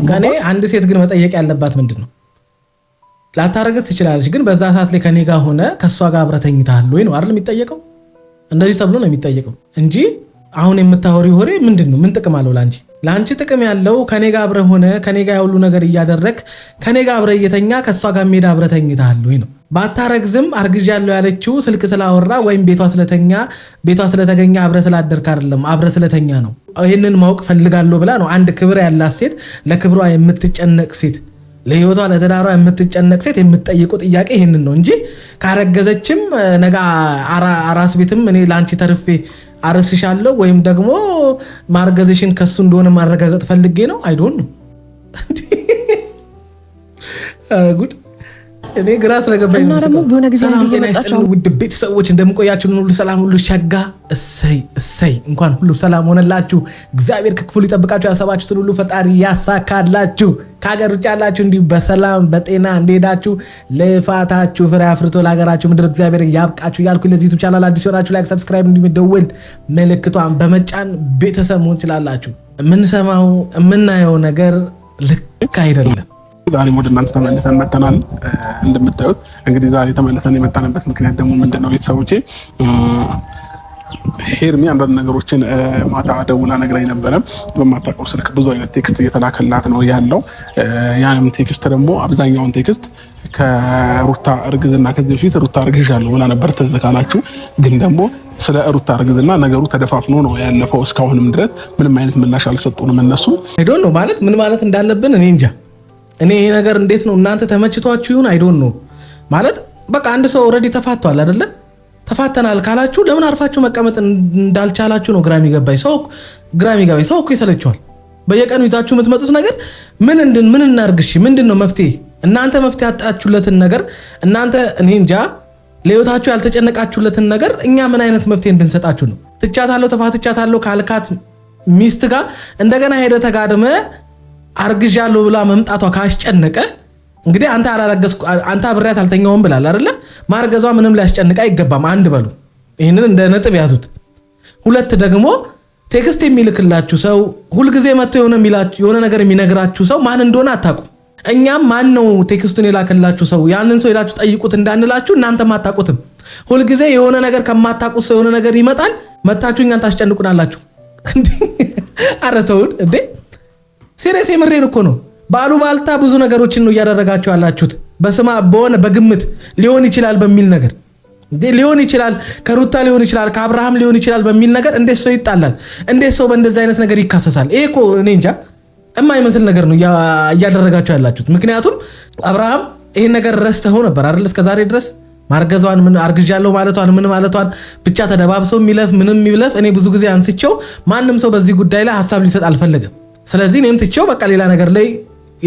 ከኔ አንድ ሴት ግን መጠየቅ ያለባት ምንድነው ላታረገት ትችላለች ግን በዛ ሰዓት ላይ ከኔ ጋር ሆነ ከሷ ጋር አብረተኝታል ወይ ነው አይደል የሚጠየቀው እንደዚህ ተብሎ ነው የሚጠየቀው እንጂ አሁን የምታወሪው ወሬ ምንድነው ምን ጥቅም አለው ላንቺ ጥቅም ያለው ከኔ ጋር አብረ ሆነ ከኔ ጋር ያሉ ነገር እያደረክ ከኔ ጋር አብረ እየተኛ ከሷ ጋር ሜዳ አብረተኝታል ወይ ነው ባታረግዝም አርግዣለሁ ያለችው ስልክ ስላወራ ወይም ቤቷ ስለተገኘ አብረ ስላደርክ አይደለም አብረ ስለተኛ ነው ይሄንን ማወቅ ፈልጋለሁ ብላ ነው አንድ ክብር ያላት ሴት ለክብሯ የምትጨነቅ ሴት ለህይወቷ ለተዳሯ የምትጨነቅ ሴት የምትጠይቁ ጥያቄ ይሄንን ነው እንጂ ካረገዘችም ነገ አራስ ቤትም እኔ ላንቺ ተርፌ አርስሻለሁ ወይም ደግሞ ማርገዝሽን ከሱ እንደሆነ ማረጋገጥ ፈልጌ ነው አይ ዶንት ኖ ጉድ እኔ ግራ ስለገባኝ ነው ሰላም ጤና ይስጥልኝ ውድ ቤተሰቦች እንደምቆያችሁ ሁሉ ሰላም ሁሉ ሸጋ እሰይ እንኳን ሁሉ ሰላም ሆነላችሁ እግዚአብሔር ከክፉ ሊጠብቃችሁ ያሰባችሁትን ሁሉ ፈጣሪ ያሳካላችሁ ከሀገር ውጭ ያላችሁ እንዲሁ በሰላም በጤና እንደሄዳችሁ ለፋታችሁ ፍሬ አፍርቶ ለሀገራችሁ ምድር እግዚአብሔር ያብቃችሁ እያልኩ ለዚህ ዩቲዩብ ቻናል አዲስ ሆናችሁ ላይክ ሰብስክራይብ እንዲሁም ደውል ምልክቷን በመጫን ቤተሰብ መሆን ትችላላችሁ የምንሰማው የምናየው ነገር ልክ አይደለም ዛሬ ወደ እናንተ ተመልሰን መጣናል እንደምታዩት እንግዲህ ዛሬ ተመልሰን የመጣንበት ምክንያት ደግሞ ምንድነው ቤተሰቦቼ ሄርሚ አንዳንድ ነገሮችን ማታ ደውላ ነግራኝ ነበረ በማታውቀው ስልክ ብዙ አይነት ቴክስት እየተላከላት ነው ያለው ያንም ቴክስት ደግሞ አብዛኛውን ቴክስት ከሩታ እርግዝና ከዚህ በፊት ሩታ እርግዣለሁ ብላ ነበር ተዘካላችሁ ግን ደግሞ ስለ ሩታ እርግዝና ነገሩ ተደፋፍኖ ነው ያለፈው እስካሁንም ድረስ ምንም አይነት ምላሽ አልሰጡንም እነሱ አይ ዶንት ኖ ማለት ምን ማለት እንዳለብን እኔ እንጃ እኔ ይሄ ነገር እንዴት ነው እናንተ ተመችቷችሁ ይሁን አይ ዶንት ኖ ማለት በቃ አንድ ሰው ኦሬዲ ተፋቷል አይደለ ተፋተናል ካላችሁ ለምን አርፋችሁ መቀመጥ እንዳልቻላችሁ ነው ግራም ይገባኝ ሰው እኮ ይሰለችዋል በየቀኑ ይዛችሁ የምትመጡት ነገር ምን እናርግሽ ምንድነው መፍትሄ እናንተ መፍትሄ አጣችሁለትን ነገር እናንተ እኔ እንጃ ለህይወታችሁ ያልተጨነቃችሁለትን ነገር እኛ ምን አይነት መፍትሄ እንድንሰጣችሁ ነው ተፋትቻታለሁ ካልካት ሚስት ጋር እንደገና ሄደ ተጋደመ አርግዣለሁ ብላ መምጣቷ ካስጨነቀ እንግዲህ አንተ አብሬያት አልተኛውም ብላል አይደለ ማርገዟ ምንም ሊያስጨንቅ አይገባም አንድ በሉ ይሄንን እንደ ነጥብ ያዙት ሁለት ደግሞ ቴክስት የሚልክላችሁ ሰው ሁሉ ጊዜ መጥቶ የሆነ ነገር የሚነግራችሁ ሰው ማን እንደሆነ አታውቁ እኛም ማን ነው ቴክስቱን የላከላችሁ ሰው ያንን ሰው ይላችሁ ጠይቁት እንዳንላችሁ እናንተም አታውቁትም ሁሉ ጊዜ የሆነ ነገር ከማታውቁት ሰው የሆነ ነገር ይመጣል መታችሁ እኛን ታስጨንቁናላችሁ አረተውድ እንዴ ሲሪየስ የምሬን እኮ ነው ባሉባልታ ብዙ ነገሮችን ነው ያደረጋችሁ ያላችሁት በስማ በሆነ በግምት ሊሆን ይችላል በሚል ነገር ሊሆን ይችላል ከሩታ ሊሆን ይችላል ከአብርሃም ሊሆን ይችላል በሚል ነገር እንዴት ሰው ይጣላል እንዴት ሰው በእንደዚህ አይነት ነገር ይካሰሳል ይሄ እኮ እኔ እንጃ የማይመስል ነገር ነው ያደረጋችሁ ያላችሁት ምክንያቱም አብርሃም ይሄን ነገር ረስተው ነበር አይደል እስከ ዛሬ ድረስ ማርገዟን ምን አርግዣለሁ ማለቷን ብቻ ተደባብሰው የሚለፍ ምንም ይብለፍ እኔ ብዙ ጊዜ አንስቼው ማንንም ሰው በዚህ ጉዳይ ላይ ሐሳብ ሊሰጥ አልፈለገም ስለዚህ እኔም ትቼው በቃ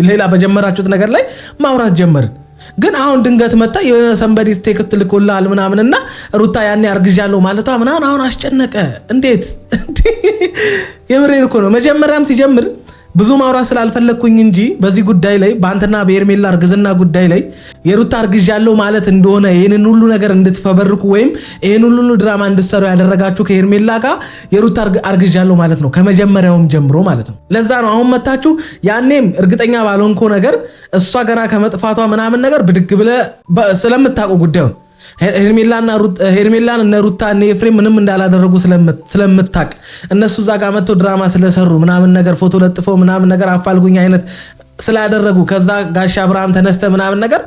ሌላ በጀመራችሁት ነገር ላይ ማውራት ጀመርን ግን አሁን ድንገት መጣ የሰንበዲ ቴክስት ልኮላል ምናምንና ሩታ ያኔ አርግዣለሁ ማለቷ ምናምን አሁን አስጨነቀ እንዴት የምሬን እኮ ነው መጀመሪያም ሲጀምር ብዙ ማውራት ስላልፈለኩኝ እንጂ በዚህ ጉዳይ ላይ በአንተና በኤርሜላ እርግዝና ጉዳይ ላይ የሩታ አርግዣለሁ ማለት እንደሆነ ይሄንን ሁሉ ነገር እንድትፈበርኩ ወይም ይሄን ሁሉ ድራማ እንድትሰሩ ያደረጋችሁ ከኤርሜላ ጋር የሩታ አርግዣለሁ ማለት ነው ከመጀመሪያውም ጀምሮ ማለት ነው ለዛ ነው አሁን መታችሁ ያኔም እርግጠኛ ባልሆንኩ ነገር እሷ ገና ከመጥፋቷ ምናምን ነገር ብድግ ብለ ስለምታውቁ ጉዳዩን ሄርሜላን እነ ሩታ እነ ኤፍሬም ምንም እንዳላደረጉ ስለምታቅ እነሱ እዛ ጋር መጥተው ድራማ ስለሰሩ ምናምን ነገር ፎቶ ለጥፈው ምናምን ነገር አፋልጉኝ አይነት ስላደረጉ ከዛ ጋሻ አብርሃም ተነስተ ምናምን ነገር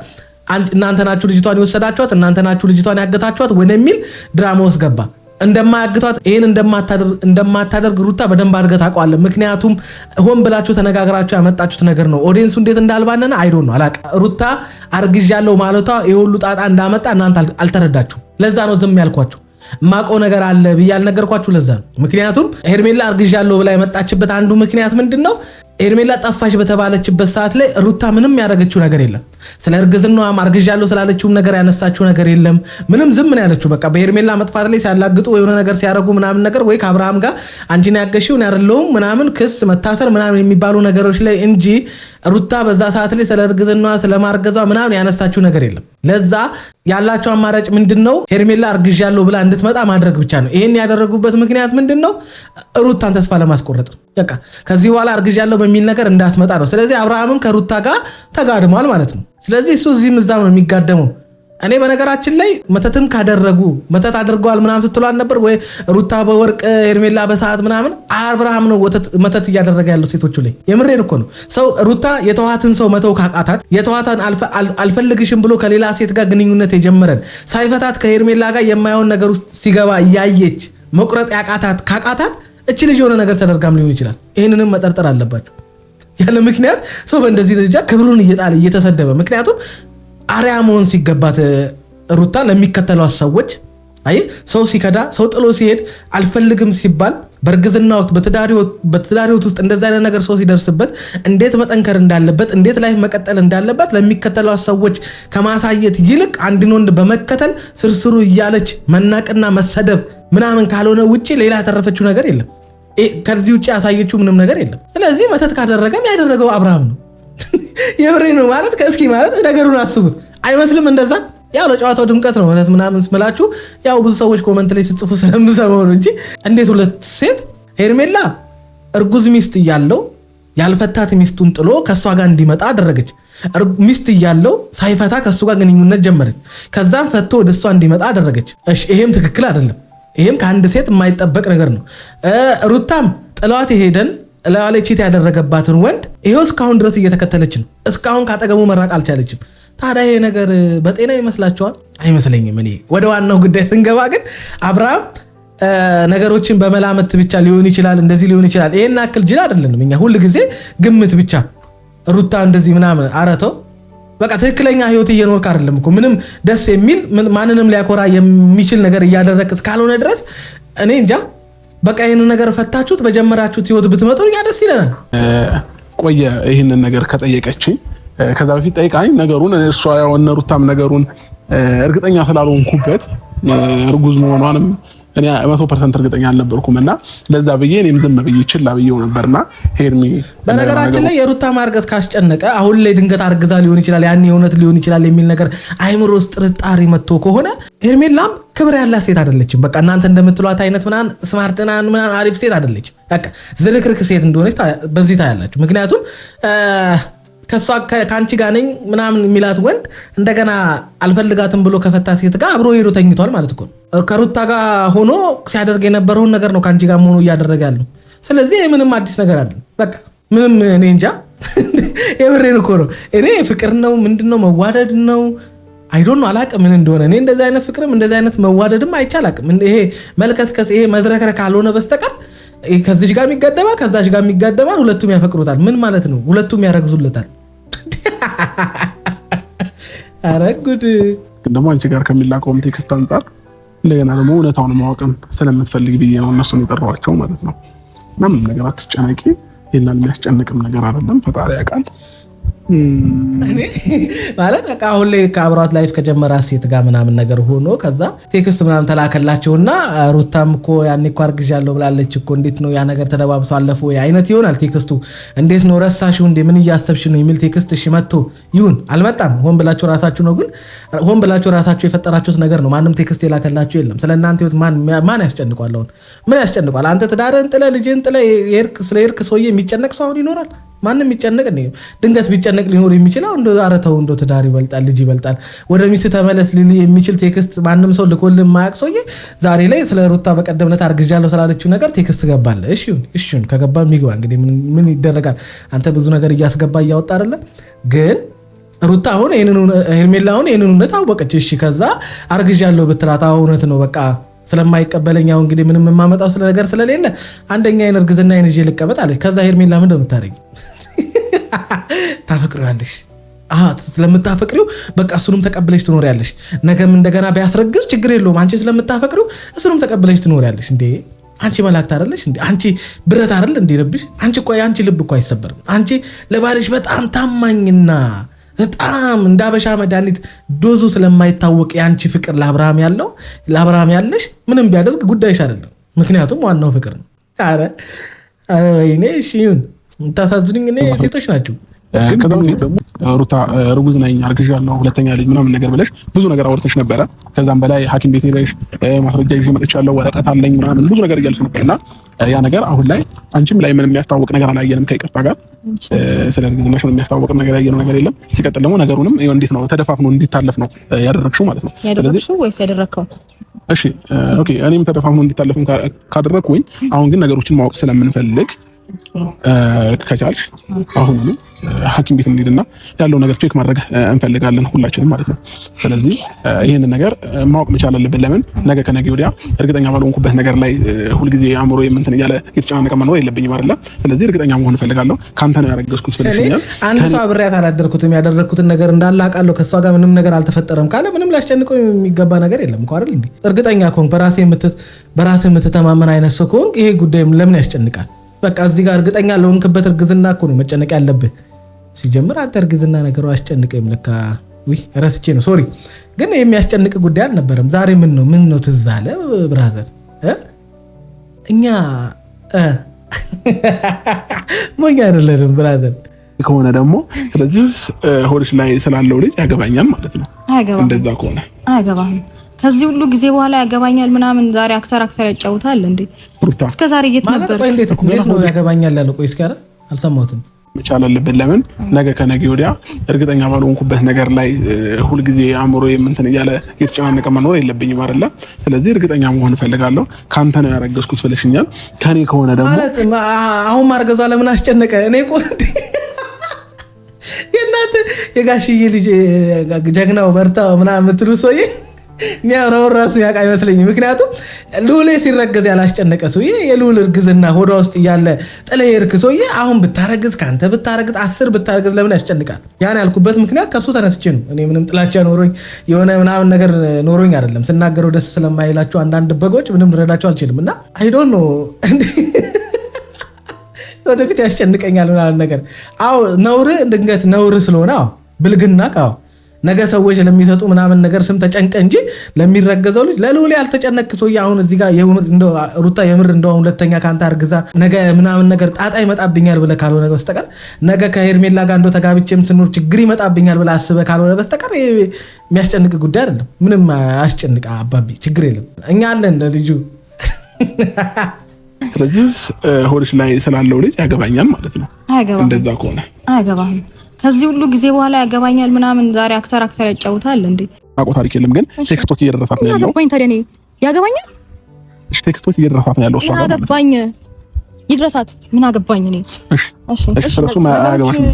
እናንተ ናችሁ ልጅቷን ይወሰዳችኋት እናንተ ናችሁ ልጅቷን ያገታችኋት ወደሚል ድራማ ውስጥ ገባ እንደማያግቷት ይሄን እንደማታደርግ ሩታ በደንብ አድርገህ ታውቀዋለህ ምክንያቱም ሆን ብላችሁ ተነጋግራችሁ ያመጣችሁት ነገር ነው ኦዲየንሱ እንዴት እንዳልባነነ አይ ዶንት ኖ አላቅ ሩታ አርግዣለሁ ማለቷ ይሁሉ ጣጣ እንዳመጣ እናንተ አልተረዳችሁ ለዛ ነው ዝም ያልኳችሁ ማቆ ነገር አለ ብያል ነገርኳችሁ ለዛ ነው ምክንያቱም ሄርሜላ አርግዣለሁ ብላ የመጣችበት አንዱ ምክንያት ምንድነው ሄርሜላ ጠፋሽ በተባለችበት ሰዓት ላይ ሩታ ምንም ያደረገችው ነገር የለም ስለ እርግዝናዋ አርግዣለሁ ስላለችው ነገር ያነሳችው ነገር የለም ምንም ዝም ነው ያለችው በቃ በሄርሜላ መጥፋት ላይ ሲያላግጡ ወይ የሆነ ነገር ሲያረጉ ምናምን ነገር ወይ ከአብርሃም ጋር አንቺን ያገሽው ነው ያረለውም ምናምን ክስ መታሰር ምናምን የሚባሉ ነገሮች ላይ እንጂ ሩታ በዛ ሰዓት ላይ ስለ እርግዝናዋ ስለ ማርገዟ ምናምን ያነሳችው ነገር የለም ለዛ ያላቸው አማራጭ ምንድነው ሄርሜላ አርግዣለሁ ብላ እንድትመጣ ማድረግ ብቻ ነው ይሄን ያደረጉበት ምክንያት ምንድነው ሩታን ተስፋ ለማስቆረጥ በቃ ከዚህ በኋላ አርግዣለሁ በሚል ነገር እንዳትመጣ ነው። ስለዚህ አብርሃምም ከሩታ ጋር ተጋድሟል ማለት ነው። ስለዚህ እሱ እዚህም እዛም ነው የሚጋደመው። እኔ በነገራችን ላይ መተትም ካደረጉ መተት አድርገዋል ምናምን ስትሏል ነበር ወይ ሩታ በወርቅ ሄርሜላ በሰዓት ምናምን፣ አብርሃም ነው መተት እያደረገ ያለው ሴቶቹ ላይ። የምሬን እኮ ነው። ሰው ሩታ የተዋትን ሰው መተው ካቃታት፣ የተዋታን አልፈልግሽም ብሎ ከሌላ ሴት ጋር ግንኙነት የጀመረን ሳይፈታት ከሄርሜላ ጋር የማይሆን ነገር ውስጥ ሲገባ እያየች መቁረጥ ካቃታት እቺ ልጅ የሆነ ነገር ተደርጋም ሊሆን ይችላል። ይህንንም መጠርጠር አለባቸው። ያለ ምክንያት ሰው በእንደዚህ ደረጃ ክብሩን እየጣለ እየተሰደበ፣ ምክንያቱም አርያ መሆን ሲገባት ሩታ ለሚከተሏት ሰዎች አይ ሰው ሲከዳ ሰው ጥሎ ሲሄድ አልፈልግም ሲባል በእርግዝና ወቅት በትዳር ውስጥ እንደዛ አይነት ነገር ሰው ሲደርስበት እንዴት መጠንከር እንዳለበት እንዴት ላይፍ መቀጠል እንዳለበት ለሚከተሏት ሰዎች ከማሳየት ይልቅ አንድን ወንድ በመከተል ስርስሩ እያለች መናቅና መሰደብ ምናምን ካልሆነ ውጪ ሌላ ያተረፈችው ነገር የለም። ከዚህ ውጪ ያሳየችው ምንም ነገር የለም። ስለዚህ መተት ካደረገም ያደረገው አብርሃም ነው። የብሬ ነው ማለት ከእስኪ ማለት ነገሩን አስቡት። አይመስልም እንደዛ? ያው ለጨዋታው ድምቀት ነው ማለት ምናምን ስምላችሁ ያው ብዙ ሰዎች ኮመንት ላይ ሲጽፉ ስለምሰማው ነው እንጂ እንዴት ሁለት ሴት ሄርሜላ እርጉዝ ሚስት እያለው ያልፈታት ሚስቱን ጥሎ ከሷ ጋር እንዲመጣ አደረገች። ሚስት እያለው ሳይፈታ ከሱ ጋር ግንኙነት ጀመረች። ከዛም ፈቶ ወደ እሷ እንዲመጣ አደረገች። እሺ ይሄም ትክክል አይደለም። ይሄም ከአንድ ሴት የማይጠበቅ ነገር ነው። ሩታም ጥሏት የሄደን ለዋለ ቺት ያደረገባትን ወንድ ይሄው እስካሁን ድረስ እየተከተለች ነው። እስካሁን ካጠገቡ መራቅ አልቻለችም። ታዲያ ይሄ ነገር በጤና ይመስላችኋል? አይመስለኝም። እኔ ወደ ዋናው ጉዳይ ስንገባ ግን አብርሃም ነገሮችን በመላመት ብቻ ሊሆን ይችላል፣ እንደዚህ ሊሆን ይችላል። ይሄን አክል ጅል አይደለንም እኛ። ሁል ጊዜ ግምት ብቻ ሩታ እንደዚህ ምናምን አረተው በቃ ትክክለኛ ህይወት እየኖርክ አይደለም እኮ። ምንም ደስ የሚል ማንንም ሊያኮራ የሚችል ነገር እያደረክ እስካልሆነ ድረስ እኔ እንጃ። በቃ ይሄንን ነገር ፈታችሁት በጀመራችሁት ህይወት ብትመጡ ያ ደስ ይለናል። ቆየ ይሄንን ነገር ከጠየቀችኝ ከዛ በፊት ጠይቃኝ ነገሩን እሷ ያው እነ ሩታም ነገሩን እርግጠኛ ስላልሆንኩበት እርጉዝ መሆኗንም እኔ 100% እርግጠኛ አልነበርኩም እና ለዛ ብዬ እኔም ዝም ብዬ ችላ ብዬው ነበርና ሄርሚ በነገራችን ላይ የሩታ ማርገዝ ካስጨነቀ አሁን ላይ ድንገት አርግዛ ሊሆን ይችላል ያኔ እውነት ሊሆን ይችላል የሚል ነገር አይምሮ ውስጥ ጥርጣሬ መጥቶ ከሆነ ሄርሜላም ክብር ያላት ሴት አይደለችም። በቃ እናንተ እንደምትሏት አይነት ምናን ስማርትና ምናን አሪፍ ሴት አይደለችም። በቃ ዝርክርክ ሴት እንደሆነች በዚህ ታያላችሁ። ምክንያቱም ከሷ ካንቺ ጋር ነኝ ምናምን የሚላት ወንድ እንደገና አልፈልጋትም ብሎ ከፈታ ሴት ጋር አብሮ ሄዶ ተኝቷል ማለት እኮ ነው። ከሩታ ጋር ሆኖ ሲያደርግ የነበረውን ነገር ነው ካንቺ ጋር ሆኖ እያደረገ ያለው። ስለዚህ ምንም አዲስ ነገር አይደለም። በቃ ምንም እኔ እንጃ የምሬን እኮ ነው። እኔ ፍቅር ነው ምንድነው መዋደድ ነው አይዶን ነው አላቅም ምን እንደሆነ። እኔ እንደዚህ አይነት ፍቅርም እንደዚህ አይነት መዋደድም አይቻላቅም። ይሄ መልከስከስ ይሄ መዝረከረ ካልሆነ በስተቀር ከዚህ ጋር የሚጋደማል ከዛች ጋር የሚጋደማል። ሁለቱም ያፈቅሩታል። ምን ማለት ነው? ሁለቱም ያረግዙለታል። አረ ጉድ! ግን ደግሞ አንቺ ጋር ከሚላከው ቴክስት አንጻር እንደገና ደግሞ እውነታውን ማወቅም ስለምትፈልግ ብዬ ነው እነሱን የጠራኋቸው ማለት ነው። ምንም ነገር አትጨነቂ። ይሄን የሚያስጨንቅም ነገር አይደለም። ፈጣሪ ያውቃል። እኔ ማለት በቃ አሁን ላይ ከአብሯት ላይፍ ከጀመራ ሴት ጋር ምናምን ነገር ሆኖ ከዛ ቴክስት ምናምን ተላከላቸውና ሩታም እኮ ያኔ እኮ አርግዣለሁ ብላለች እኮ እንዴት ነው ያ ነገር ተደባብሶ አለፈ ወይ አይነት ይሆናል ቴክስቱ። እንዴት ነው ረሳሽው እንዴ ምን እያሰብሽ ነው የሚል ቴክስት እሺ መጥቶ ይሁን አልመጣም። ሆን ብላችሁ ራሳችሁ ነው ግን ሆን ብላችሁ ራሳችሁ የፈጠራችሁት ነገር ነው። ማንም ቴክስት የላከላችሁ የለም። ስለናንተ ህይወት ማን ያስጨንቋል? አሁን ምን ያስጨንቋል? አንተ ትዳርህን ጥለህ ልጅህን ጥለህ ስለ እርቅ ሰውዬ የሚጨነቅ ሰው አሁን ይኖራል? ማንም የሚጨነቅ ነው። ድንገት ቢጨነቅ ሊኖር የሚችለው እንደ አረተው እንደ ትዳር ይበልጣል ልጅ ይበልጣል ወደ ሚስት ተመለስ ሊል የሚችል ቴክስት ማንም ሰው ልኮልህ ማያቅ ሰውዬ ዛሬ ላይ ስለ ሩታ በቀደምነት አርግዣለሁ ስላለችው ነገር ቴክስት ገባለ። እሺ ከገባ የሚግባ እንግዲህ ምን ይደረጋል? አንተ ብዙ ነገር እያስገባ እያወጣ አይደለ? ግን ሩታ አሁን ሄርሜላ አሁን ይሄንን እውነት አወቀች። እሺ ከዛ አርግዣለሁ ብትላት እውነት ነው በቃ ስለማይቀበለኛው እንግዲህ ምንም የማመጣው ስለ ነገር ስለሌለ አንደኛ የእርግዝና ይዤ ልቀመጥ አለች። ከዛ ሄርሜላ ምን እንደምታረጊ ታፈቅሪዋለሽ። ስለምታፈቅሪው በቃ እሱንም ተቀብለሽ ትኖሪያለሽ። ነገም እንደገና ቢያስረግዝ ችግር የለውም። አንቺ ስለምታፈቅሪው እሱንም ተቀብለሽ ትኖሪያለሽ። እንዴ አንቺ መላእክት አይደለሽ እንዴ? አንቺ ብረት አይደል እንዴ ልብሽ? አንቺ ልብ እኮ አይሰበርም። አንቺ ለባልሽ በጣም ታማኝና በጣም እንዳበሻ መድኃኒት ዶዙ ስለማይታወቅ የአንቺ ፍቅር ለአብርሃም ያለሽ ምንም ቢያደርግ ጉዳይሽ አይደለም። ምክንያቱም ዋናው ፍቅር ነው። አረ ወይኔ እሺ ይሁን። ታሳዝኑኝ እኔ ሴቶች ናቸው። ከዛ በፊት ደግሞ ሩታ እርጉዝ ነኝ አርግዣለሁ ሁለተኛ ልጅ ምናምን ነገር ብለሽ ብዙ ነገር አውርተሽ ነበረ። ከዛም በላይ ሐኪም ቤት ሄደሽ ማስረጃ ይዤ መጥቻለሁ ወረቀት አለኝ ምናምን ብዙ ነገር እያልሽ ነበርና ያ ነገር አሁን ላይ አንቺም ላይ ምንም የሚያስታውቅ ነገር አላየንም ከይቅርታ ጋር ስለ እርግዝናሽ ምንም የሚያስታውቅ ነገር ያየነው ነገር የለም። ሲቀጥል ደግሞ ነገሩንም እንዴት ነው ተደፋፍኖ እንዲታለፍ ነው ያደረግሽው ማለት ነው ያደረግሽው ወይስ ያደረግከው? እሺ ኦኬ እኔም ተደፋፍኖ እንዲታለፍም ካደረግኩኝ አሁን ግን ነገሮችን ማወቅ ስለምንፈልግ ከቻልሽ አሁን ሐኪም ቤት እንሂድና ያለው ነገር ቼክ ማድረግ እንፈልጋለን ሁላችንም ማለት ነው። ስለዚህ ይሄንን ነገር ማወቅ መቻል አለብን። ለምን ነገ ከነገ ወዲያ እርግጠኛ ባልሆንኩበት ነገር ላይ ሁልጊዜ አእምሮ የምንትን እያለ የተጨናነቀ መኖር የለብኝም አይደለ? ስለዚህ እርግጠኛ መሆን እፈልጋለሁ። ካንተ ነው ያረገዝኩት ስለሽኛል። አንድ ሰው አብሬያት አላደርኩትም ያደረኩትን ነገር እንዳለ አውቃለሁ። ከሷ ጋር ምንም ነገር አልተፈጠረም ካለ ምንም ላስጨንቀው የሚገባ ነገር የለም እኮ አይደል እንዴ? እርግጠኛ ከሆንክ በራስህ የምትተማመን አይነት ሰው ከሆንክ ይሄ ጉዳይ ለምን ያስጨንቃል? በቃ እዚህ ጋር እርግጠኛ ለሆንክበት እርግዝና እኮ ነው መጨነቅ ያለብህ። ሲጀምር አንተ እርግዝና ነገሩ አስጨንቀኝ ለካ ረስቼ ነው ሶሪ። ግን የሚያስጨንቅ ጉዳይ አልነበረም። ዛሬ ምን ነው ትዝ አለ ብራዘር? እኛ ሞኝ አይደለንም ብራዘር ከሆነ ደግሞ ስለዚህ ሆድሽ ላይ ስላለው ልጅ ያገባኛል ማለት ነው። እንደዛ ከሆነ አያገባህም። ከዚህ ሁሉ ጊዜ በኋላ ያገባኛል ምናምን ዛሬ አክተር ያጫውታል እንዴ? እስከ ዛሬ የት ነበር? ቆይ እንዴት ነው ያገባኛል ያለው? ቆይ እስኪ አልሰማሁትም። መቻል አለብን። ለምን ነገ ከነገ ወዲያ እርግጠኛ ባልሆንኩበት ነገር ላይ ሁልጊዜ አእምሮ የምንትን እያለ የተጨናነቀ መኖር የለብኝም አይደለ? ስለዚህ እርግጠኛ መሆን እፈልጋለሁ። ካንተ ነው ያረገዝኩት ብለሽኛል። ከኔ ከሆነ ደግሞ ማለት አሁን ማርገዟ ለምን አስጨነቀ? እኔ ቆይ የእናንተ የጋሽዬ ልጅ ጀግናው በርታው ምናምን የምትሉ ሰውዬ የሚያወራው ራሱ ያውቅ አይመስለኝም። ምክንያቱም ልዑሌ ሲረገዝ ያላስጨነቀ ሰውዬ የልዑል እርግዝና ሆዷ ውስጥ እያለ ጥለህ የሄድክ ሰውዬ አሁን ብታረግዝ ከአንተ ብታረግዝ 10 ብታረግዝ ለምን ያስጨንቃል? ያን ያልኩበት ምክንያት ከሱ ተነስቼ ነው። እኔ ምንም ጥላቻ ኖሮኝ የሆነ ምናምን ነገር ኖሮኝ አይደለም። ስናገረው ደስ ስለማይላቸው አንዳንድ በጎች ምንም ልረዳቸው አልችልም እና አይ ዶንት ኖ ወደፊት ያስጨንቀኛል ምናምን ነገር። አዎ ነውር ድንገት ነውር ስለሆነ ብልግና ነገ ሰዎች ለሚሰጡ ምናምን ነገር ስም ተጨንቀ እንጂ ለሚረገዘው ልጅ ለልዑሌ ያልተጨነቅ ሰውዬ አሁን እዚህ ጋር ሩታ የምር እንደው ሁለተኛ ካንተ አርግዛ ነገ ምናምን ነገር ጣጣ ይመጣብኛል ብለህ ካልሆነ በስተቀር ነገ ከሄርሜላ ጋር እንደው ተጋብቼም ስኖር ችግር ይመጣብኛል ብለህ አስበህ ካልሆነ በስተቀር የሚያስጨንቅ ጉዳይ አይደለም። ምንም አያስጨንቅ አባቢ፣ ችግር የለም እኛ አለን ለልጁ። ስለዚህ ሆድሽ ላይ ስላለው ልጅ ያገባኛል ማለት ነው። እንደዛ ከሆነ አያገባህም። ከዚህ ሁሉ ጊዜ በኋላ ያገባኛል ምናምን ዛሬ አክተር ያጫውታል እንዴ? አቆ ታሪክ የለም ግን ቴክስቶች እየደረሳት ነው ያለው። ያገባኝ ታዲያ እኔ ያገባኛል። እሺ ቴክስቶች እየደረሳት ነው ያለው። እሷ ያገባኝ ይድረሳት ምን አገባኝ እኔ። እሺ ስለሱ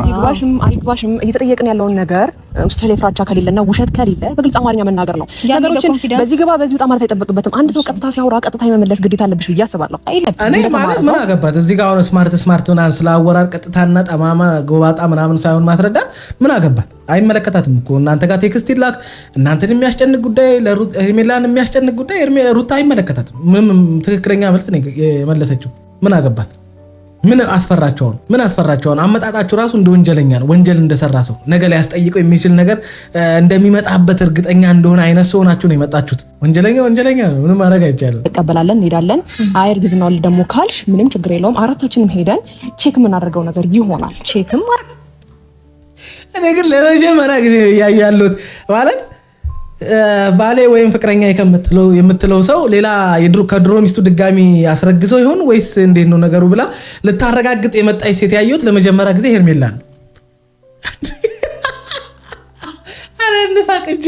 ይግባሽም አይግባሽም እየተጠየቅን ያለውን ነገር ውስጥ ላይ ፍራቻ ከሌለና ውሸት ከሌለ በግልጽ አማርኛ መናገር ነው። ነገሮችን በዚህ ግባ በዚህ ውጣ ማለት አይጠበቅበትም። አንድ ሰው ቀጥታ ሲያወራ ቀጥታ የመመለስ ግዴታ አለብሽ ብዬ አስባለሁ። እኔ ማለት ምን አገባት እዚህ ጋር አሁን ስማርት ምናምን ስላወራር ቀጥታና ጠማማ ጎባጣ ምናምን ሳይሆን ማስረዳት ምን አገባት? አይመለከታትም እኮ እናንተ ጋር ቴክስት ይላክ እናንተን የሚያስጨንቅ ጉዳይ ለሄርሜላን የሚያስጨንቅ ጉዳይ ሩታ አይመለከታትም። ምንም ትክክለኛ መልስ ነው የመለሰችው። ምን አገባት? ምን አስፈራቸውን? አመጣጣችሁ ራሱ እንደ ወንጀለኛ ነው። ወንጀል እንደሰራ ሰው ነገ ላይ ያስጠይቀው የሚችል ነገር እንደሚመጣበት እርግጠኛ እንደሆነ አይነት ሰው ናችሁ ነው የመጣችሁት። ወንጀለኛ ነው። ምንም ማድረግ አይቻልም። እንቀበላለን፣ እንሄዳለን። አይ እርግዝናው ደግሞ ካልሽ ምንም ችግር የለውም። አራታችንም ሄደን ቼክ የምናደርገው ነገር ይሆናል። ቼክም እኔ ግን ለመጀመሪያ ጊዜ ያያሉት ማለት ባሌ ወይም ፍቅረኛ የምትለው ሰው ሌላ ከድሮ ሚስቱ ድጋሚ አስረግዘው ይሆን ወይስ እንዴት ነው ነገሩ ብላ ልታረጋግጥ የመጣች ሴት ያየሁት ለመጀመሪያ ጊዜ ሄርሜላ ነው። አረ እንሳቅ እንጂ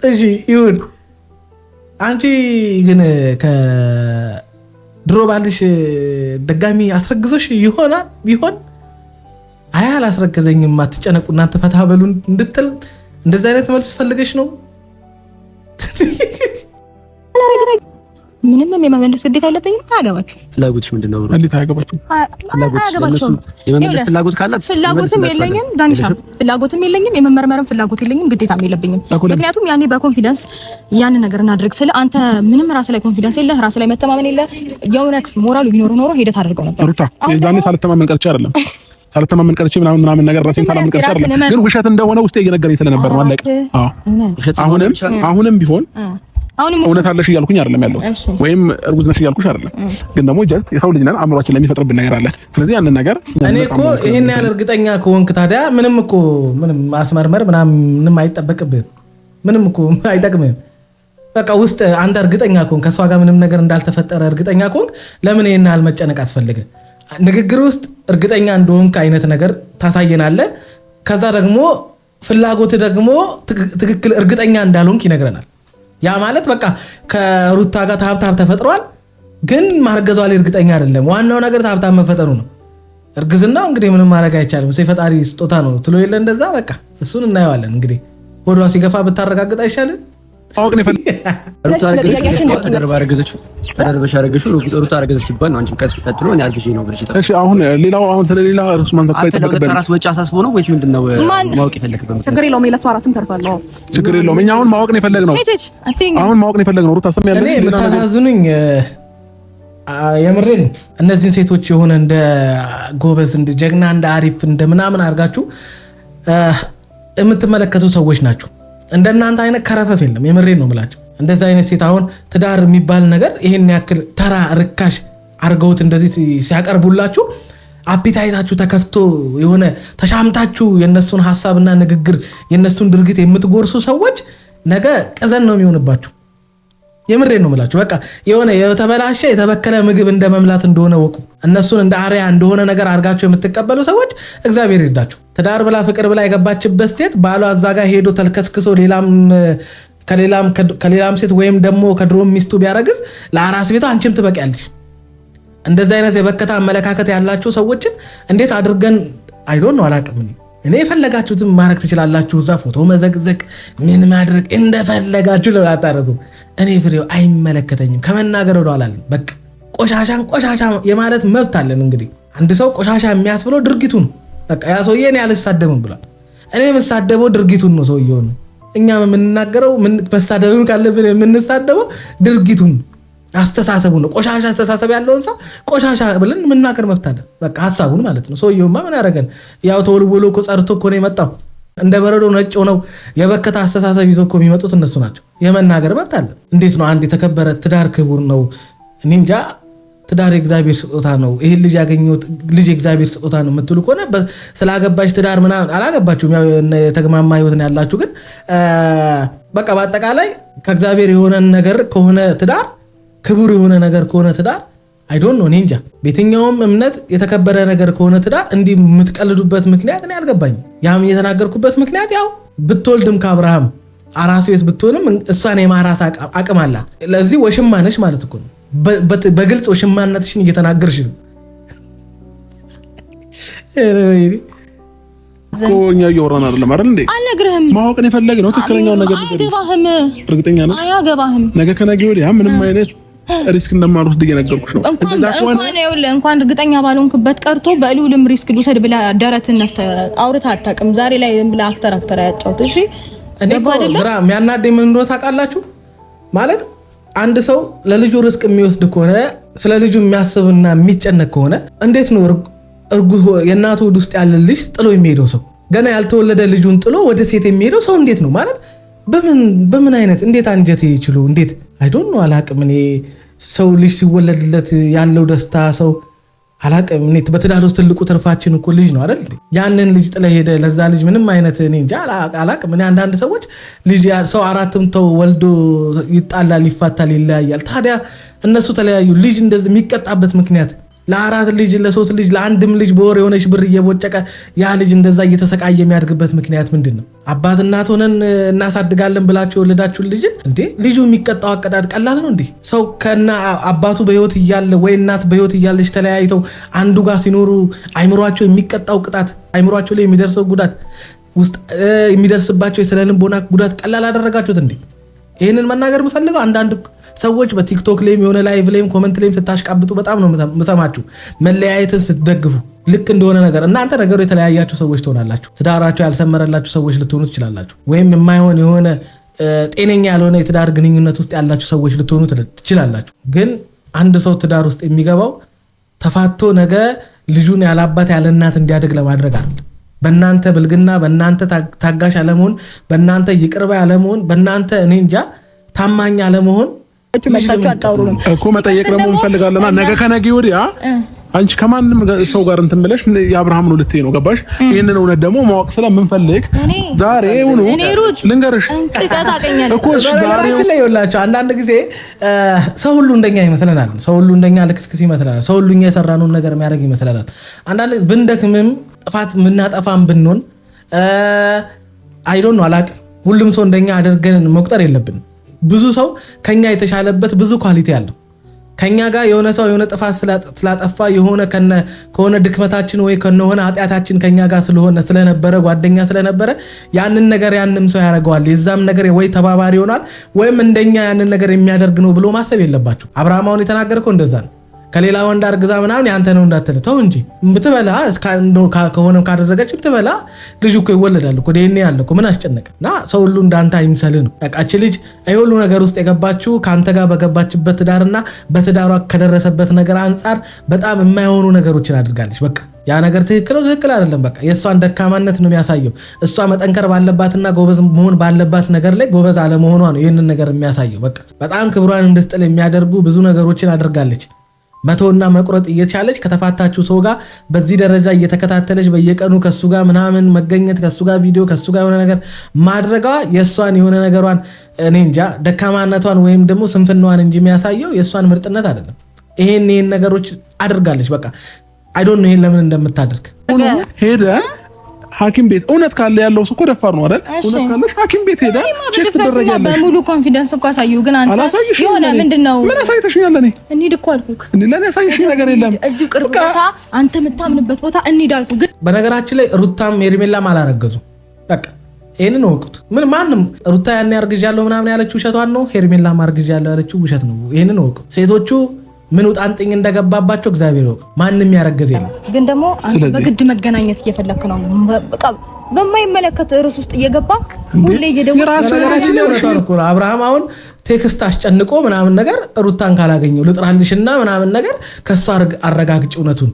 እሺ ይሁን። አንቺ ግን ከድሮ ባልሽ ድጋሚ አስረግዞሽ ይሆን? አይ አላስረገዘኝም አትጨነቁ እናንተ ፈታ በሉ እንድትል እንደዚህ አይነት መልስ ፈልገሽ ነው? ምንም የመመለስ ግዴታ የለብኝም። አያገባችሁ። ፍላጎትሽ ምንድነው? እንዴት አያገባችሁ? የመመለስ ፍላጎት ካላት ፍላጎትም የለኝም ዳንሻ፣ ፍላጎትም የለኝም፣ የመመርመርም ፍላጎት የለኝም፣ ግዴታም የለብኝም። ምክንያቱም ያኔ በኮንፊደንስ ያን ነገር እናድርግ ስለ አንተ ምንም ራስ ላይ ኮንፊደንስ የለህ፣ ራስ ላይ መተማመን የለህ። የእውነት ሞራሉ ቢኖር ኖሮ ሄደህ ታደርገው ነበር። ሩታ ዛኔ ሳልተማመን ቀርቼ አይደለም ሳልተማመን ቀርቼ ምናምን ነገር ራሴን ሳላምን ቀርቼ አይደለም፣ ግን ውሸት እንደሆነ ውስጤ እየነገረኝ ስለነበር ማለት አሁንም ቢሆን እውነት አለሽ እያልኩኝ አይደለም ያለው ወይም እርጉዝ ነሽ እያልኩሽ አይደለም። ግን ደግሞ ጀስት የሰው ልጅ ነን አእምሯችን ለሚፈጥርብን ነገር አለ። ስለዚህ ያንን ነገር እኔ እኮ ይሄን ያህል እርግጠኛ ከሆንክ ታዲያ ምንም ማስመርመር ምንም አይጠበቅብህም። ምንም እኮ አይጠቅምህም። በቃ ውስጥ አንተ እርግጠኛ ከሆንክ ከሷ ጋር ምንም ነገር እንዳልተፈጠረ እርግጠኛ ከሆንክ ለምን ይሄን ያህል መጨነቅ አስፈልገ? ንግግር ውስጥ እርግጠኛ እንደሆንክ አይነት ነገር ታሳየናለህ። ከዛ ደግሞ ፍላጎት ደግሞ ትክክል እርግጠኛ እንዳልሆንክ ይነግረናል። ያ ማለት በቃ ከሩታ ጋር ታብታብ ተፈጥሯል፣ ግን ማርገዟ ላይ እርግጠኛ አይደለም። ዋናው ነገር ታብታብ መፈጠሩ ነው። እርግዝናው እንግዲህ ምንም ማድረግ አይቻልም፣ የፈጣሪ ስጦታ ነው ትሎ የለ እንደዛ። በቃ እሱን እናየዋለን እንግዲህ። ወዷ ሲገፋ ብታረጋግጥ አይሻልም? አውቅን ይፈል ሩታ ተደርበሽ አረገሽው ሩታ አረገዘች ሲባል ነው አንቺም ቀጥሎ እኔ አርግዤ ነው ብለሽ እሺ። አሁን ስለሌላ ርዕስ ማንሳት አይጠበቅብንም። ራስ ወጪ አሳስቦ ነው ወይስ ምንድነው ማወቅ የፈለግበት? ችግር የለውም። የለሷ ራስም ተርፋለሁ። ችግር የለውም። እኛ አሁን ማወቅ ነው የፈለግነው። ሩታ ሰም ያለ እኔ የምታሳዝኑኝ የምሬን እነዚህን ሴቶች የሆነ እንደ ጎበዝ እንደ ጀግና እንደ አሪፍ እንደ ምናምን አድርጋችሁ የምትመለከቱ ሰዎች ናቸው። እንደናንተ አይነት ከረፈፍ የለም። የምሬን ነው የምላቸው። እንደዚህ አይነት ሴት አሁን ትዳር የሚባል ነገር ይሄን ያክል ተራ ርካሽ አርገውት እንደዚህ ሲያቀርቡላችሁ አፒታይታችሁ ተከፍቶ የሆነ ተሻምታችሁ የነሱን ሐሳብና ንግግር የነሱን ድርጊት የምትጎርሱ ሰዎች ነገ ቀዘን ነው የሚሆንባችሁ። የምሬን ነው የምላችሁ። በቃ የሆነ የተበላሸ የተበከለ ምግብ እንደ መምላት እንደሆነ ወቁ። እነሱን እንደ አሪያ እንደሆነ ነገር አርጋችሁ የምትቀበሉ ሰዎች እግዚአብሔር ይርዳችሁ። ትዳር ብላ ፍቅር ብላ የገባችበት ሴት ባሏ አዛጋ ሄዶ ተልከስክሶ ከሌላም ሴት ወይም ደግሞ ከድሮም ሚስቱ ቢያረግዝ ለአራስ ቤቷ አንቺም ትበቂያለሽ። እንደዚህ አይነት የበከታ አመለካከት ያላችሁ ሰዎችን እንዴት አድርገን አይዶን ነው አላቅም። እኔ የፈለጋችሁትን ማድረግ ትችላላችሁ። እዛ ፎቶ መዘግዘግ ምን ማድረግ እንደፈለጋችሁ ለታረጉ እኔ ፍሬው አይመለከተኝም። ከመናገር ወደ ኋላ በቃ ቆሻሻን ቆሻሻ የማለት መብት አለን። እንግዲህ አንድ ሰው ቆሻሻ የሚያስብለው ድርጊቱን በቃ ያ ሰውዬ እኔ አልሳደብም ብሏል። እኔ የምሳደበው ድርጊቱን ነው። ሰውዬው ነው እኛ የምንናገረው መሳደብም ካለብን የምንሳደበው ድርጊቱን አስተሳሰቡ ነው። ቆሻሻ አስተሳሰብ ያለው ሰው ቆሻሻ ብለን መናገር መብት አለ። በቃ ሐሳቡን ማለት ነው። ሰውየውማ ምን ያደርገን? ያው ተወልወሎ እኮ ጸርቶ እኮ ነው የመጣው። እንደ በረዶ ነጭ ሆነው የበከተ አስተሳሰብ ይዞ እኮ የሚመጡት እነሱ ናቸው። የመናገር መብት አለ። እንዴት ነው አንድ የተከበረ ትዳር ክቡር ነው። እኔ እንጃ ትዳር የእግዚአብሔር ስጦታ ነው። ይሄን ልጅ ያገኘሁት ልጅ የእግዚአብሔር ስጦታ ነው የምትሉ ከሆነ ስላገባች ትዳር ምናምን አላገባችሁም። ያው የተግማማ ህይወት ነው ያላችሁ። ግን በቃ በአጠቃላይ ከእግዚአብሔር የሆነ ነገር ከሆነ ትዳር ክቡር የሆነ ነገር ከሆነ ትዳር አይዶን ነው። እኔ እንጃ በየትኛውም እምነት የተከበረ ነገር ከሆነ ትዳር እንዲህ የምትቀልዱበት ምክንያት እኔ አልገባኝም። ያም የተናገርኩበት ምክንያት ያው ብትወልድም ከአብርሃም አራስ ቤት ብትሆንም እሷን የማራስ አቅም አላት። ለዚህ ወሽማ ነሽ ማለት እኮ ነው። በግልጽ ወሽማነትሽን እየተናገርሽ ነው። እኛ እያወራን አይደለም አይደል እንዴ? አልነግርህም። ማወቅን የፈለግነው ትክክለኛው ነገር አያገባህም። እርግጠኛ ነኝ አያገባህም። ነገ ከነገ ወዲያ ምንም አይነት ሪስክ እንደማልወስድ እየነገርኩሽ ነው። እንኳን እርግጠኛ ባልሆንክበት ቀርቶ በልዑልም ሪስክ ልውሰድ ብላ ደረትን ነፍተህ አውርተህ አታውቅም። ዛሬ ላይ ብላ አክተር ያጫውት። እሺ እኔ ግራ የሚያናደኝ ምን እንደሆነ ታውቃላችሁ? ማለት አንድ ሰው ለልጁ ሪስክ የሚወስድ ከሆነ ስለ ልጁ የሚያስብና የሚጨነቅ ከሆነ እንዴት ነው የእናቱ ሆድ ውስጥ ያለ ልጅ ጥሎ የሚሄደው ሰው ገና ያልተወለደ ልጁን ጥሎ ወደ ሴት የሚሄደው ሰው እንዴት ነው ማለት በምን አይነት እንዴት አንጀት ይችሉ እንዴት አይዶን ነው አላቅም። እኔ ሰው ልጅ ሲወለድለት ያለው ደስታ ሰው አላቅም። እኔ በትዳር ውስጥ ትልቁ ትርፋችን እኮ ልጅ ነው አይደል? ያንን ልጅ ጥለ ሄደ ለዛ ልጅ ምንም አይነት እኔ እንጃ አላቅም። እኔ አንዳንድ ሰዎች ልጅ ሰው አራትም ተው ወልዶ ይጣላል፣ ይፋታል፣ ይለያያል። ታዲያ እነሱ ተለያዩ ልጅ እንደዚህ የሚቀጣበት ምክንያት ለአራት ልጅ ለሶስት ልጅ ለአንድም ልጅ በወር የሆነች ብር እየቦጨቀ ያ ልጅ እንደዛ እየተሰቃየ የሚያድግበት ምክንያት ምንድን ነው? አባት እናት ሆነን እናሳድጋለን ብላችሁ የወለዳችሁን ልጅ እንዴ ልጁ የሚቀጣው አቀጣጥ ቀላል ነው እንዴ? ሰው ከና አባቱ በህይወት እያለ ወይ እናት በህይወት እያለች ተለያይተው አንዱ ጋር ሲኖሩ አይምሯቸው የሚቀጣው ቅጣት አይምሯቸው ላይ የሚደርሰው ጉዳት ውስጥ የሚደርስባቸው የስነ ልቦና ጉዳት ቀላል አደረጋችሁት እንዴ? ይህንን መናገር የምፈልገው አንዳንድ ሰዎች በቲክቶክ ላይም የሆነ ላይቭ ላይም ኮመንት ላይም ስታሽቃብጡ በጣም ነው የምሰማችሁ። መለያየትን ስትደግፉ ልክ እንደሆነ ነገር እናንተ ነገሩ የተለያያችሁ ሰዎች ትሆናላችሁ። ትዳራችሁ ያልሰመረላችሁ ሰዎች ልትሆኑ ትችላላችሁ። ወይም የማይሆን የሆነ ጤነኛ ያልሆነ የትዳር ግንኙነት ውስጥ ያላችሁ ሰዎች ልትሆኑ ትችላላችሁ። ግን አንድ ሰው ትዳር ውስጥ የሚገባው ተፋቶ ነገ ልጁን ያላባት ያለ እናት እንዲያድግ ለማድረግ አይደለም። በእናንተ ብልግና፣ በእናንተ ታጋሽ አለመሆን፣ በእናንተ ይቅርባ አለመሆን፣ በእናንተ እኔ እንጃ ታማኝ አለመሆን መጣችሁ አጣውሩም እኮ መጠየቅ ደግሞ እንፈልጋለና ነገ ከነገ ወዲያ አንቺ ከማንም ሰው ጋር እንትን ብለሽ የአብርሃም ነው ልትይ ነው ገባሽ? ይሄንን እውነት ደግሞ ማወቅ ስለምንፈልግ ዛሬ ሆኖ ልንገርሽ እኮ ዛሬችን ላይ ይኸውላችሁ አንዳንድ ጊዜ ሰው ሁሉ እንደኛ ይመስለናል። ሰው ሁሉ እንደኛ ልክስክስ ይመስለናል። ሰው ሁሉ እኛ የሰራነውን ነገር የሚያደርግ ይመስለናል። አንዳንድ ብንደክምም ጥፋት ምናጠፋም ብንሆን አይዶን ነው አላቅ ሁሉም ሰው እንደኛ አድርገን መቁጠር የለብንም። ብዙ ሰው ከኛ የተሻለበት ብዙ ኳሊቲ አለው። ከኛ ጋር የሆነ ሰው የሆነ ጥፋት ስላጠፋ የሆነ ከሆነ ድክመታችን ወይ ከሆነ ኃጢያታችን ከኛ ጋር ስለነበረ ጓደኛ ስለነበረ ያንን ነገር ያንንም ሰው ያደርገዋል። የዛም ነገር ወይ ተባባሪ ይሆናል ወይም እንደኛ ያንን ነገር የሚያደርግ ነው ብሎ ማሰብ የለባችሁ። አብርሃም አሁን የተናገርከው እንደዛ ነው። ከሌላ ወንድ አርግዛ ምናምን ያንተ ነው እንዳትል ተው እንጂ ብትበላ ከሆነ ካደረገች ብትበላ ልጅ እኮ ይወለዳል እኮ ዲኤንኤ ያለ እኮ ምን አስጨነቀና ሰው ሁሉ እንዳንተ አይምሰልህ ነው። በቃች ልጅ አይ ሁሉ ነገር ውስጥ የገባችው ካንተ ጋር በገባችበት ትዳርና በትዳሯ ከደረሰበት ነገር አንፃር በጣም የማይሆኑ ነገሮችን አድርጋለች። በቃ ያ ነገር ትክክል ነው ትክክል አይደለም በቃ የሷን ደካማነት ነው የሚያሳየው። እሷ መጠንከር ባለባትና ጎበዝ መሆን ባለባት ነገር ላይ ጎበዝ አለመሆኗ ነው ይሄንን ነገር የሚያሳየው። በቃ በጣም ክብሯን እንድትጥል የሚያደርጉ ብዙ ነገሮችን አድርጋለች። መተውና መቁረጥ እየቻለች ከተፋታችሁ ሰው ጋር በዚህ ደረጃ እየተከታተለች በየቀኑ ከሱ ጋር ምናምን መገኘት ከሱ ጋር ቪዲዮ ከሱ ጋር የሆነ ነገር ማድረጋ የሷን የሆነ ነገሯን እኔ እንጃ ደካማነቷን ወይም ደግሞ ስንፍናዋን እንጂ የሚያሳየው የሷን ምርጥነት አይደለም። ይሄን ነገሮች አድርጋለች። በቃ አይ ዶንት ኖ ይሄን ለምን እንደምታደርግ ሄደ ሐኪም ቤት እውነት ካለ ያለው ሰው እኮ ደፋር ነው አይደል? እውነት ካለሽ ሐኪም ቤት ሄዳ ቼክ ትደረጋለሽ። በሙሉ ኮንፊደንስ እኮ አሳዩ። ግን አንተ የሆነ ምንድነው ምን አሳይተሽኛል? እኔ እንሂድ እኮ አልኩክ። ለኔ አሳይሽኝ ነገር የለም። እዚሁ ቅርብ ቦታ አንተ የምታምንበት ቦታ እንሂድ አልኩክ። ግን በነገራችን ላይ ሩታም ሄርሜላም አላረገዙ። በቃ ይሄንን ወቁት። ምን ማንም ሩታ ያን ያርግዣለሁ ምናምን ያለችው ውሸቷን ነው። ሄርሜላም አርግዣለሁ ያለችው ውሸት ነው። ይሄንን ወቁ። ሴቶቹ ምን ውጣንጥኝ እንደገባባቸው እግዚአብሔር ይወቅ። ማንንም ያረገዘ የለም። ግን ደግሞ አንተ በግድ መገናኘት እየፈለክ ነው። በቃ በማይመለከት ርዕስ ውስጥ እየገባ ሁሌ እየደወለ ነገራችን ላይ እውነቷን እኮ ነው። አብርሃም አሁን ቴክስት አስጨንቆ ምናምን ነገር ሩታን ካላገኘው ልጥራልሽና ምናምን ነገር ከሷ አረጋግጭ እውነቱን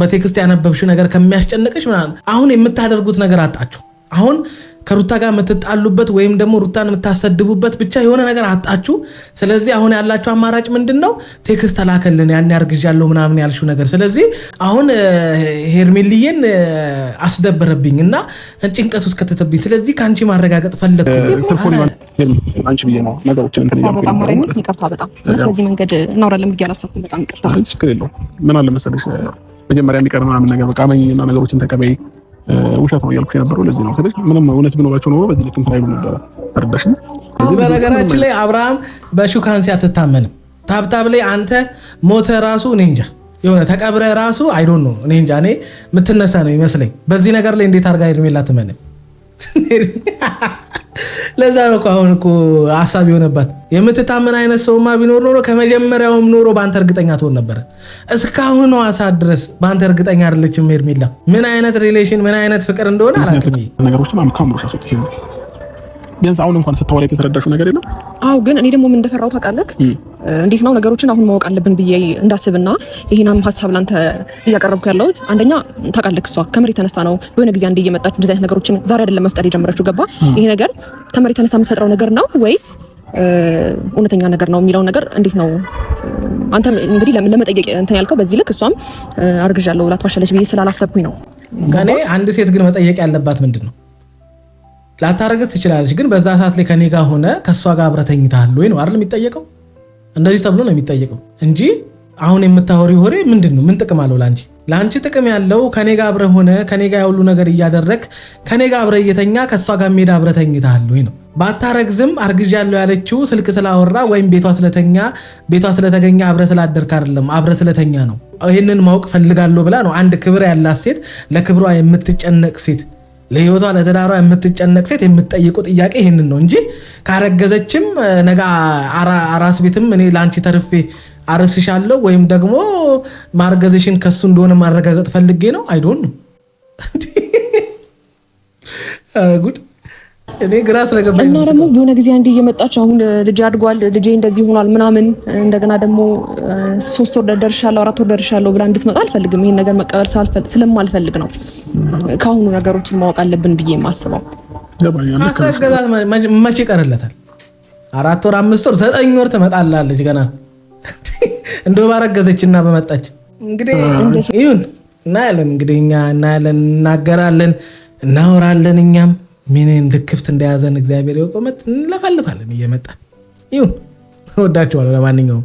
በቴክስት ያነበብሽው ነገር ከሚያስጨንቅሽ ምናምን አሁን የምታደርጉት ነገር አጣችሁ። አሁን ከሩታ ጋር የምትጣሉበት ወይም ደግሞ ሩታን የምታሰድቡበት ብቻ የሆነ ነገር አጣችሁ። ስለዚህ አሁን ያላችሁ አማራጭ ምንድነው? ቴክስት ተላከልን ያን ያርግዣለሁ ምናምን ያልሽው ነገር። ስለዚህ አሁን ሄርሜልዬን አስደበረብኝና ጭንቀት ውስጥ ከተተብኝ። ስለዚህ ካንቺ ማረጋገጥ ፈለግኩ። አንቺ ብዬ ነው ነገሮችን እንትን ይያልኩ። በጣም ማረኝ ይቅርታ። በጣም በዚህ መንገድ እናወራለን ብዬ አላሰብኩም። በጣም ይቅርታ። ችግር የለውም። ምን አለ መሰለሽ መጀመሪያ የሚቀር ምናምን ነገር በቃ መኝና ነገሮችን ተቀበይ ውሸት ነው ያልኩት የነበረው ለዚህ ነው። ስለዚህ ምንም እውነት ቢኖራቸው ኖሮ በዚህ ልክ እንትን አይሉ ነበር። ተረዳሽ? በነገራችን ላይ አብርሃም በሹካንሲ አትታመንም። ታብታብ ላይ አንተ ሞተ ራሱ እኔ እንጃ የሆነ ተቀብረ ራሱ አይ ዶንት ኖ እኔ እንጃ እኔ የምትነሳ ነው ይመስለኝ። በዚህ ነገር ላይ እንዴት አድርጋ ሄርሜላ ትመንም? ለዛ ነው አሁን እኮ ሐሳብ የሆነባት። የምትታመን አይነት ሰውማ ቢኖር ኖሮ ከመጀመሪያውም ኖሮ በአንተ እርግጠኛ ትሆን ነበር። እስካሁን ሰዓት ድረስ በአንተ እርግጠኛ አይደለችም ሄርሜላ። ምን አይነት ሪሌሽን ምን አይነት ፍቅር እንደሆነ አላውቅም። ነገሮችን አምካምሮሽ አሰጥ ይሄ ቢያንስ አሁን እንኳን ስተዋለ የተረዳሽው ነገር የለም። አዎ ግን እኔ ደግሞ ምን እንደፈራው ታውቃለህ? እንዴት ነው ነገሮችን አሁን ማወቅ አለብን ብዬ እንዳስብና ይሄናም ሐሳብ ላንተ እያቀረብኩ ያለሁት አንደኛ ታውቃለህ እሷ ከመሬት ተነስታ ነው በሆነ ጊዜ አንዴ እየመጣች እንደዚህ አይነት ነገሮችን ዛሬ አይደለም መፍጠር የጀመረችው። ገባ? ይሄ ነገር ከመሬት ተነስታ የምትፈጥረው ነገር ነው ወይስ እውነተኛ ነገር ነው የሚለው ነገር እንዴት ነው አንተ እንግዲህ ለመጠየቅ እንትን ያልከው በዚህ ልክ እሷም አርግዣለሁ ብላ ትዋሻለች ብዬ ስላላሰብኩኝ ነው። እኔ አንድ ሴት ግን መጠየቅ ያለባት ምንድን ነው ላታረገዝ ትችላለች፣ ግን በዛ ሰዓት ላይ ከኔ ጋር ሆነ ከሷ ጋር አብረህ ተኝተሃል ወይ ነው አይደል የሚጠየቀው? እንደዚህ ተብሎ ነው የሚጠየቀው እንጂ አሁን የምታወሪው ወሬ ምንድን ነው? ምን ጥቅም አለው ላንቺ? ላንቺ ጥቅም ያለው ከኔ ጋር አብረህ ሆነ ከኔ ጋር ያሉ ነገር እያደረክ ከኔ ጋር አብረህ እየተኛ ከሷ ጋር ሜዳ አብረህ ተኝተሃል ወይ ነው። ባታረግዝም አርግዣለሁ ያለችው ስልክ ስላወራ ወይም ቤቷ ስለተገኘ አብረህ ስላደርክ አይደለም፣ አብረህ ስለተኛ ነው። ይሄንን ማወቅ ፈልጋለሁ ብላ ነው አንድ ክብር ያላት ሴት፣ ለክብሯ የምትጨነቅ ሴት፣ ለህይወቷ ለተዳሯ የምትጨነቅ ሴት የምትጠይቁ ጥያቄ ይሄንን ነው እንጂ ካረገዘችም ነገ አራስ ቤትም እኔ ላንቺ ተርፌ አርስሻለሁ ወይም ደግሞ ማርገዝሽን ከሱ እንደሆነ ማረጋገጥ ፈልጌ ነው። አይ ዶንት ኖ ጉድ እኔ ግራ ስለገባኝ እና ደግሞ በሆነ ጊዜ አንዴ እየመጣች አሁን ልጅ አድጓል ልጄ እንደዚህ ሆኗል ምናምን እንደገና ደግሞ 3 ወር ደርሻለሁ 4 ወር ደርሻለሁ ብላ እንድትመጣ አልፈልግም። ይሄን ነገር መቀበል ስለማልፈልግ ነው ከአሁኑ ነገሮችን ማወቅ አለብን ብዬ የማስበው። አስረገዛት መቼ ይቀርለታል? 4 ወር 5 ወር 9 ወር ትመጣላለች ገና እንደው ባረገዘችና በመጣች እንግዲህ ይሁን እናያለን። እንግዲህ እኛ እናያለን፣ እናገራለን፣ እናወራለን። እኛም ምን ልክፍት እንደያዘን እግዚአብሔር ይወቀመት እንለፈልፋለን እየመጣን ይሁን። ወዳችኋለሁ ለማንኛውም